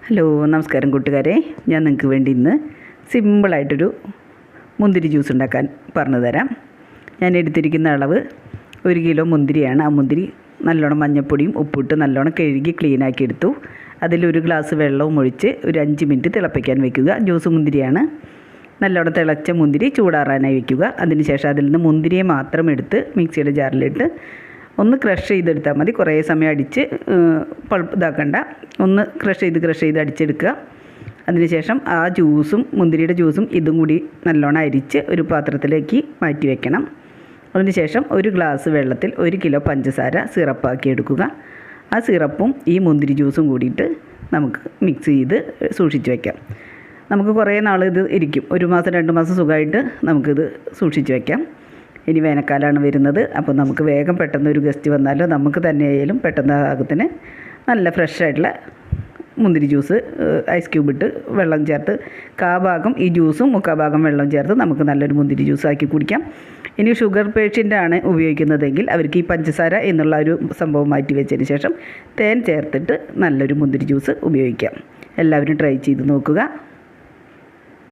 Hello നമസ്കാരം കൂട്ടുകാരെ, ഞാൻ നിങ്ങൾക്ക് വേണ്ടി ഇന്ന് സിമ്പിളായിട്ടൊരു മുന്തിരി ജ്യൂസ് ഉണ്ടാക്കാൻ പറഞ്ഞു തരാം. ഞാൻ എടുത്തിരിക്കുന്ന അളവ് 1 കിലോ മുന്തിരിയാണ്. ആ മുന്തിരി നല്ലോണം മഞ്ഞൾപ്പൊടിയും ഉപ്പിട്ട് നല്ലോണം കഴുകി ക്ലീനാക്കി എടുത്തു. അതിലൊരു ഗ്ലാസ് വെള്ളവും ഒഴിച്ച് ഒരു 5 മിനിറ്റ് തിളപ്പിക്കാൻ വെക്കുക. ജ്യൂസ് മുന്തിരിയാണ്. നല്ലോണം തിളച്ച മുന്തിരി ചൂടാറാനായി വെക്കുക. അതിനുശേഷം അതിൽ നിന്ന് മുന്തിരിയെ മാത്രം എടുത്ത് മിക്സിയുടെ ജാറിലിട്ട് ഒന്ന് ക്രഷ് ചെയ്തെടുത്താൽ മതി. കുറേ സമയം അടിച്ച് പൾപ്പ് ഇതാക്കണ്ട. ഒന്ന് ക്രഷ് ചെയ്ത് അടിച്ചെടുക്കുക. അതിനുശേഷം ആ ജ്യൂസും മുന്തിരിയുടെ ജ്യൂസും ഇതും കൂടി നല്ലോണം അരിച്ച് ഒരു പാത്രത്തിലേക്ക് മാറ്റി വെക്കണം. അതിനുശേഷം ഒരു ഗ്ലാസ് വെള്ളത്തിൽ 1 കിലോ പഞ്ചസാര സിറപ്പാക്കി എടുക്കുക. ആ സിറപ്പും ഈ മുന്തിരി ജ്യൂസും കൂടിയിട്ട് നമുക്ക് മിക്സ് ചെയ്ത് സൂക്ഷിച്ച് വയ്ക്കാം. നമുക്ക് കുറേ നാൾ ഇത് ഇരിക്കും. 1 മാസം 2 മാസം സുഖമായിട്ട് നമുക്കിത് സൂക്ഷിച്ച് വയ്ക്കാം. ഇനി വേനൽക്കാലമാണ് വരുന്നത്. അപ്പോൾ നമുക്ക് വേഗം പെട്ടെന്ന് ഒരു ഗസ്റ്റ് വന്നാലോ നമുക്ക് തന്നെ ആയാലും പെട്ടെന്ന് ആകത്തിന് നല്ല ഫ്രഷായിട്ടുള്ള മുന്തിരി ജ്യൂസ് ഐസ് ക്യൂബ് ഇട്ട് വെള്ളം ചേർത്ത് കാഭാഗം ഈ ജ്യൂസും മുക്കാഭാഗം വെള്ളം ചേർത്ത് നമുക്ക് നല്ലൊരു മുന്തിരി ജ്യൂസ് ആക്കി കുടിക്കാം. ഇനി ഷുഗർ പേഷ്യൻ്റാണ് ഉപയോഗിക്കുന്നതെങ്കിൽ അവർക്ക് ഈ പഞ്ചസാര എന്നുള്ള ഒരു സംഭവം മാറ്റി വെച്ചതിന് ശേഷം തേൻ ചേർത്തിട്ട് നല്ലൊരു മുന്തിരി ജ്യൂസ് ഉപയോഗിക്കാം. എല്ലാവരും ട്രൈ ചെയ്ത് നോക്കുക.